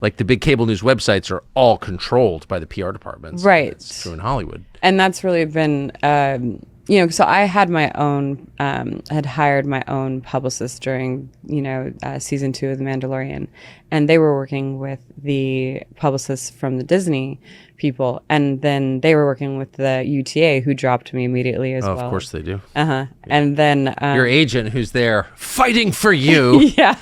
Like the big cable news websites are all controlled by the PR departments. Right. It's true in Hollywood. And that's really been, so I had my own, had hired my own publicist during, season 2 of The Mandalorian. And they were working with the publicists from the Disney people. And then they were working with the UTA, who dropped me immediately as well. Of course they do. Yeah. And then your agent who's there fighting for you. Yeah,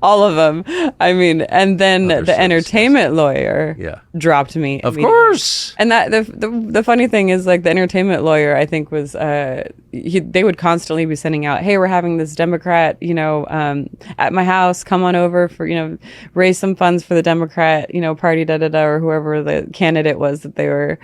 all of them. I mean, and then the entertainment lawyer dropped me. Of course. And that the funny thing is, like, the entertainment lawyer, I think, was they would constantly be sending out, hey, we're having this Democrat, at my house, come on over for, raise some funds for the Democrat, party, or whoever the candidate was that they were,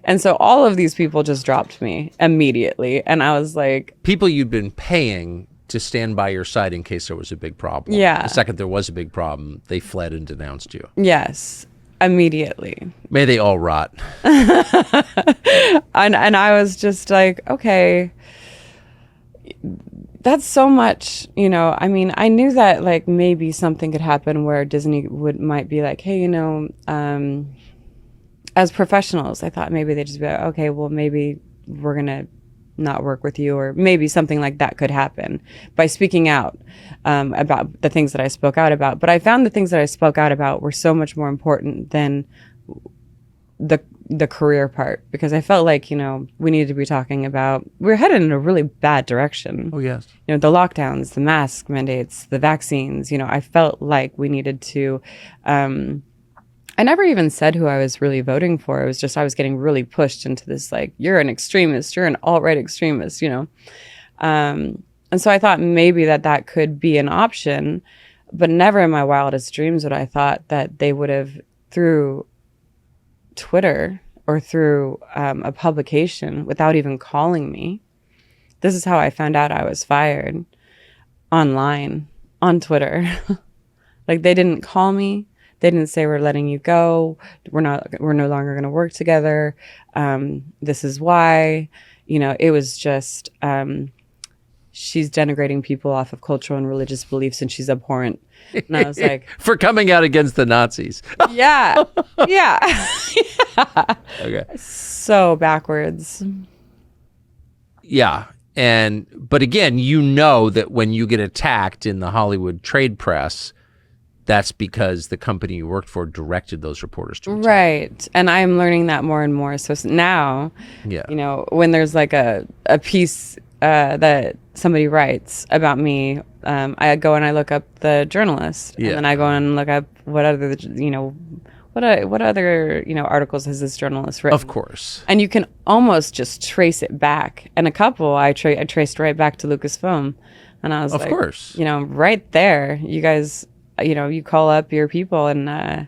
and so all of these people just dropped me immediately. And I was like, people you'd been paying to stand by your side in case there was a big problem. Yeah. The second there was a big problem, they fled and denounced you. Yes, immediately. May they all rot. And I was just like, okay, that's so much, I mean, I knew that, like, maybe something could happen where Disney might be like, hey, as professionals, I thought maybe they'd just be like, okay, well, maybe we're going to not work with you, or maybe something like that could happen by speaking out about the things that I spoke out about. But I found the things that I spoke out about were so much more important than the career part, because I felt like, we needed to be talking about, we're headed in a really bad direction. Oh, yes. The lockdowns, the mask mandates, the vaccines, I felt like we needed to, I never even said who I was really voting for. It was just, I was getting really pushed into this, like, you're an extremist, you're an alt-right extremist, and so I thought maybe that could be an option, but never in my wildest dreams would I thought that they would have, through Twitter or through a publication, without even calling me. This is how I found out I was fired, online, on Twitter. Like, they didn't call me. They didn't say, we're letting you go. We're no longer going to work together. This is why. It was just, she's denigrating people off of cultural and religious beliefs, and she's abhorrent. And I was like, for coming out against the Nazis. Yeah. Yeah. Okay. So backwards. Yeah. But again, that when you get attacked in the Hollywood trade press, that's because the company you worked for directed those reporters to attack. Right. And I'm learning that more and more. So now, when there's like a piece that somebody writes about me, I go and I look up the journalist, and then I go and look up what other articles has this journalist written. Of course. And you can almost just trace it back. And a couple I traced right back to Lucasfilm, and I was like, of course, right there, you guys, you call up your people, and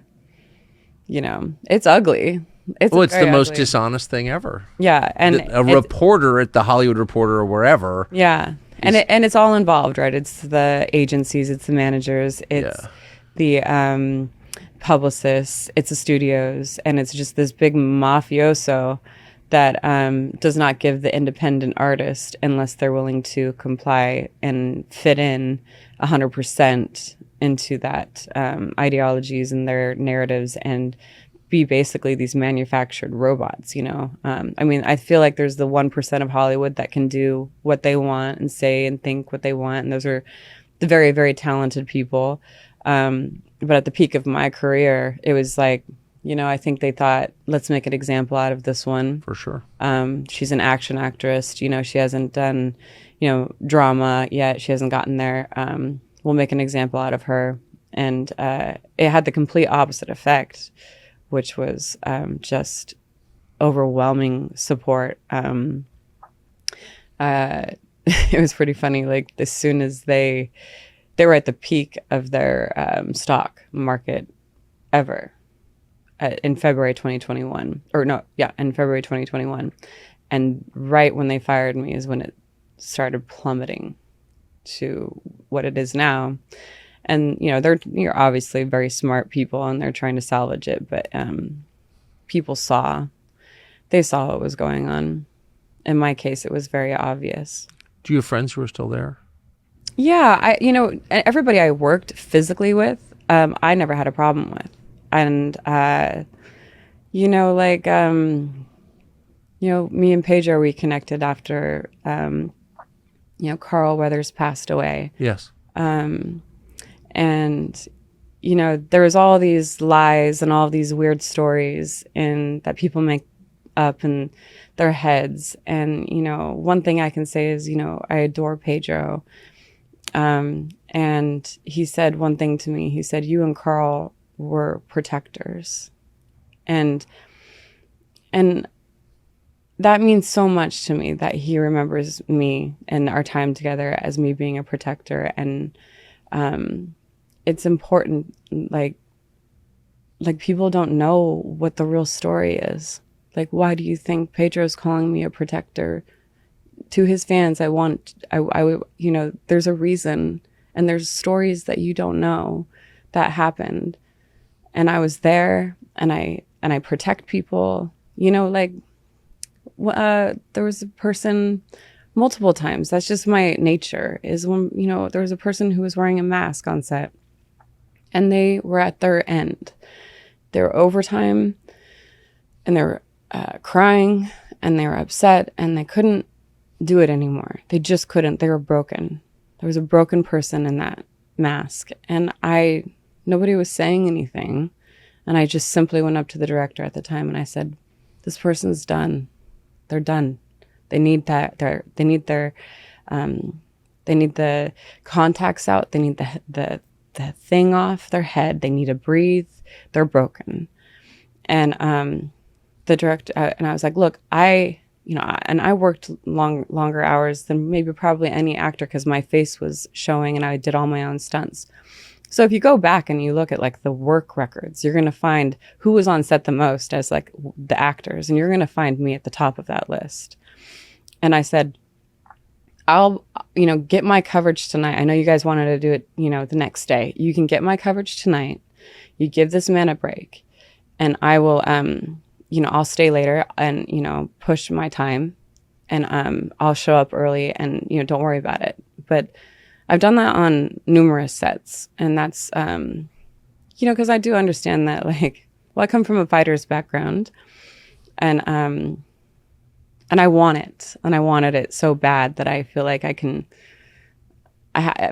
it's ugly. It's the most dishonest thing ever. Yeah, and a reporter at the Hollywood Reporter or wherever. Yeah, and it's all involved, right? It's the agencies, it's the managers, it's the publicists, it's the studios, and it's just this big mafioso that does not give the independent artist, unless they're willing to comply and fit in 100% into that ideologies and their narratives, and be basically these manufactured robots. I mean, I feel like there's the 1% of Hollywood that can do what they want and say and think what they want, and those are the very, very talented people. But at the peak of my career, it was like, I think they thought, let's make an example out of this one. For sure. She's an action actress. She hasn't done, drama yet. She hasn't gotten there. We'll make an example out of her. And it had the complete opposite effect, which was just overwhelming support. It was pretty funny. Like, as soon as they were at the peak of their stock market ever in February 2021. In February 2021. And right when they fired me is when it started plummeting to what it is now. And, you're obviously very smart people, and they're trying to salvage it. But people saw what was going on. In my case, it was very obvious. Do you have friends who are still there? Yeah, everybody I worked physically with, I never had a problem with. And, me and Pedro, we connected after, Carl Weathers passed away. Yes. And, there was all these lies and all these weird stories that people make up in their heads. And, one thing I can say is, I adore Pedro. And he said one thing to me. He said, you and Carl were protectors. And that means so much to me that he remembers me and our time together as me being a protector. And it's important, like people don't know what the real story is. Like, why do you think Pedro's calling me a protector? To his fans, there's a reason, and there's stories that you don't know that happened. And I was there, and I protect people, there was a person multiple times. That's just my nature, is when, there was a person who was wearing a mask on set and they were at their end. They were overtime and they were crying and they were upset and they couldn't do it anymore. They just couldn't. They were broken. There was a broken person in that mask, and nobody was saying anything. And I just simply went up to the director at the time and I said, this person's done. They're done. They need that. They need the contacts out. They need the thing off their head. They need to breathe. They're broken. And the director, and I was like, look, and I worked longer hours than maybe probably any actor because my face was showing and I did all my own stunts. So if you go back and you look at like the work records, you're going to find who was on set the most as like the actors, and you're going to find me at the top of that list. And I said, I'll, get my coverage tonight. I know you guys wanted to do it, the next day. You can get my coverage tonight. You give this man a break, and I will, I'll stay later and, push my time, and I'll show up early and, don't worry about it. But I've done that on numerous sets, and that's, because I do understand that, I come from a fighter's background, and I want it, and I wanted it so bad that I feel like if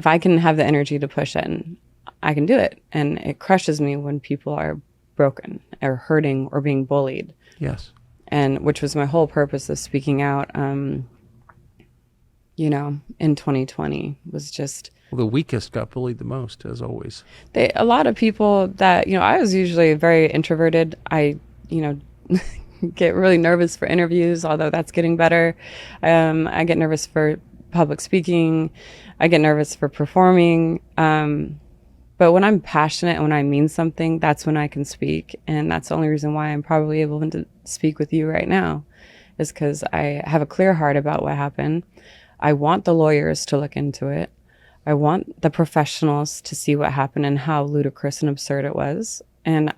I can have the energy to push it, I can do it. And it crushes me when people are broken or hurting or being bullied. Yes. And which was my whole purpose of speaking out, in 2020 was just... Well, the weakest got bullied the most, as always. A lot of people that, I was usually very introverted. I, get really nervous for interviews, although that's getting better. I get nervous for public speaking. I get nervous for performing. But when I'm passionate and when I mean something, that's when I can speak. And that's the only reason why I'm probably able to speak with you right now, is because I have a clear heart about what happened. I want the lawyers to look into it. I want the professionals to see what happened and how ludicrous and absurd it was. And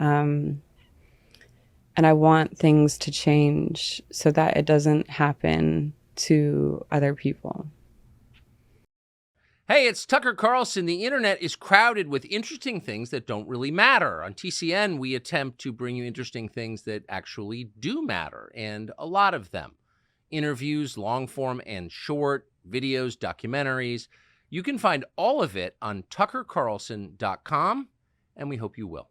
I want things to change so that it doesn't happen to other people. Hey, it's Tucker Carlson. The internet is crowded with interesting things that don't really matter. On TCN, we attempt to bring you interesting things that actually do matter, and a lot of them. Interviews, long form and short, videos, documentaries. You can find all of it on tuckercarlson.com, and we hope you will.